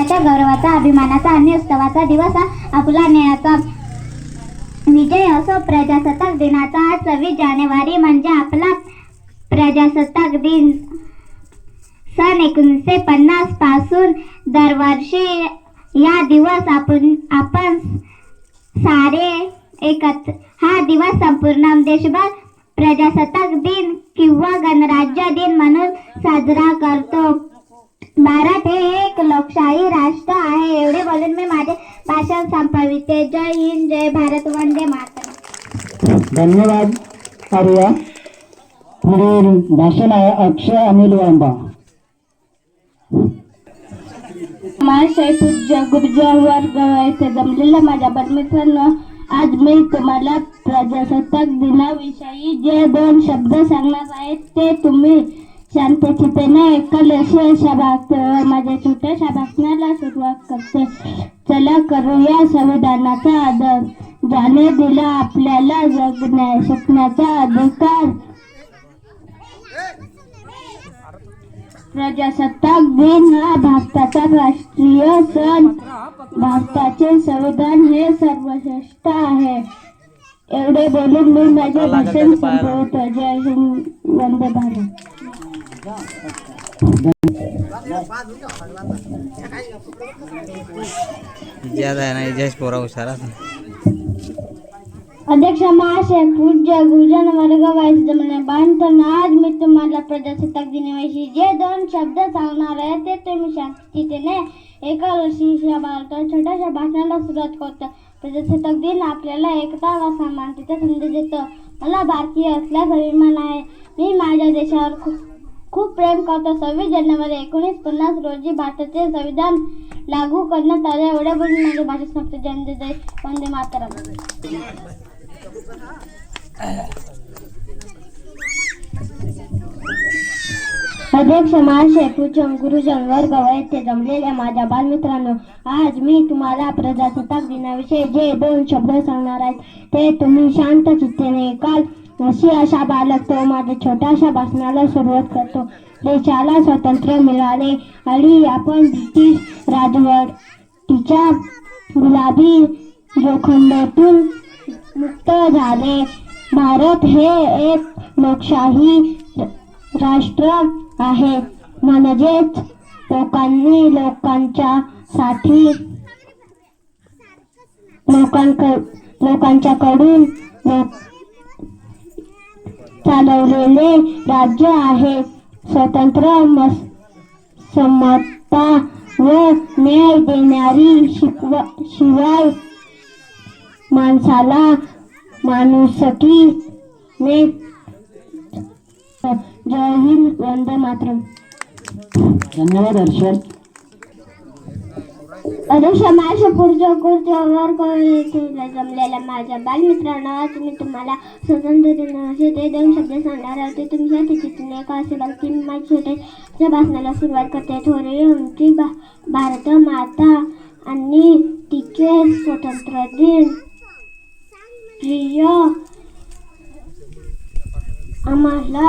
देशाच्या गौरवाचा, अभिमानाचा आणि उत्सवाचा दिवस आपला नेण्याचा विजय असो. प्रजासत्ताक दिनाचा आज 26 जानेवारी म्हणजे आपला प्रजासत्ताक दिन. सन 1950 पासून दरवर्षी या दिवस आपण सारे एकत्र हा दिवस संपूर्ण देशभर प्रजासत्ताक दिन किंवा गणराज्य दिन म्हणून साजरा करतो. भारत हे एक लोकशाही राष्ट्र आहे. एवढे बोलून मी माझे भाषण संपविते. जय हिंद, जय भारत, वंदे मातरम. धन्यवाद आर्या. पुढील भाषण आहे अक्षय अनिल वांबा. माझे पूज्य गुरुजन वर्ग येथे जमलेल्या माझ्या मित्रांनो, आज मी तुम्हाला प्रजासत्ताक दिनाविषयी जे 2 शब्द सांगणार आहे ते तुम्ही शांतचित्तेने ऐकाल अशी आशा बाळगते व माझ्या छोट्याशा भाषणाला सुरुवात करते. चला करूया संविधानाचा आदर. ज्याने दिला आपल्याला शिकण्याचा अधिकार. प्रजासत्ताक दिन हा भारताचा राष्ट्रीय सण. भारताचे संविधान हे सर्वश्रेष्ठ आहे. एवढे बोलून मी माझे भाषण संपवतो. जय हिंद, वंदे भारत. अध्यक्ष महाशय, पूज्य गुरुजन वर्ग वाईस जमणे बांधताना आज मी तुम्हाला प्रजासत्ताक दिनाविषयी जे 2 शब्द सांगणार आहे ते तुम्ही शांतचित्तेने ऐकाल अशी छोट्याशा भाषणाला सुरुवात करतो. प्रजासत्ताक दिन आपल्याला एकता व समानतेचा संदेश देतो. मला भारतीय असल्यास अभिमान आहे. मी माझ्या देशावर खूप प्रेम करतो. 26 जानेवारी 1950 रोजी भारताचे संविधान लागू करण्यात आले. एवढ्या बोलून माझे भाषण संपते. जय हिंद, जय वंदे मातरम. अध्यक्ष महाशय, पूज्य गुरुजन वर्ग व येथे जमलेल्या माझ्या बालमित्रांनो, आज मी तुम्हाला प्रजासत्ताक दिनाविषयी जे 2 शब्द सांगणार आहेत ते तुम्ही शांत चित्तेने ऐकाल अशी आशा बाळगतो. माझ्या छोट्याशा भाषणाला सुरुवात करतो. देशाला स्वातंत्र्य मिळाले आणि आपण ब्रिटिश राजवटीच्या गुलाबी जोखंडातून मुक्त झाले. भारत हे एक लोकशाही राष्ट्र आहे. म्हणजेच लोकांच्याकडून चालवलेले राज्य आहे. स्वतंत्र, समता व न्याय देणारी शिवाय माणसाला माणुसकीने. जय हिंद, वंदे मातरम. धन्यवाद हर्षद. अध्यक्ष महाशय, पूज्य गुरुजन वर्ग येथे जमलेल्या माझ्या बालमित्रांनो, आज मी तुम्हाला स्वातंत्र्य दिनाविषयी ते 2 शब्द सांगणार आहे ते तुम्ही शांतचित्तेने ऐका असे बालकी मी माझ्या छोट्याशा भाषणाला सुरुवात करते. थोरली आमची भारत माता आणि तिचे स्वातंत्र्य दिन. प्रिय आम्हाला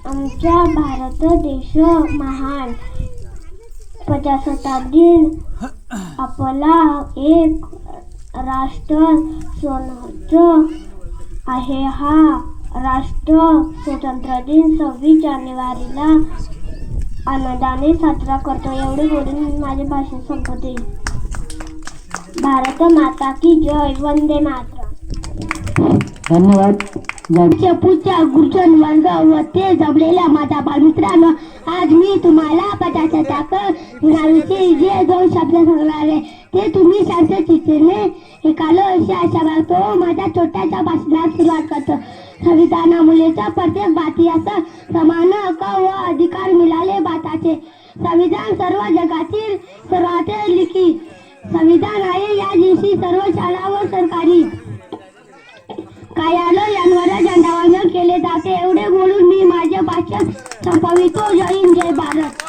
आमचा भारत देश महान. प्रजासत्ताक दिन आपला एक राष्ट्र सोनाचं आहे. हा राष्ट्र स्वातंत्र्य दिन 26 जानेवारीला आनंदाने साजरा करतो. एवढे बोलून माझे भाषण संपवते. भारत माता की जय, वंदे मातरम. धन्यवाद. पूज्य गुरुजन वर्ग व ते जमलेल्या माझ्या बालमित्रांनो, आज मी तुम्हाला प्रजासत्ताक दिनाविषयी जे 2 शब्द सांगणार आहे ते तुम्ही शांतचित्तेने ऐकाल अशी आशा बाळगतो. माझ्या छोट्याशा भाषणाला सुरुवात करतो. संविधानामुळेच प्रत्येक भारतीयास समान हक्क व अधिकार मिळाले. भारताचे संविधान सर्व जगातील सर्वात लिखित संविधान आहे. या दिवशी सर्व शाळा व सरकारी कार्यालय यांवर झेंडावंदन केले जाते. एवढे बोलून मी माझे भाषण संपवितो. जय हिंद, जय भारत.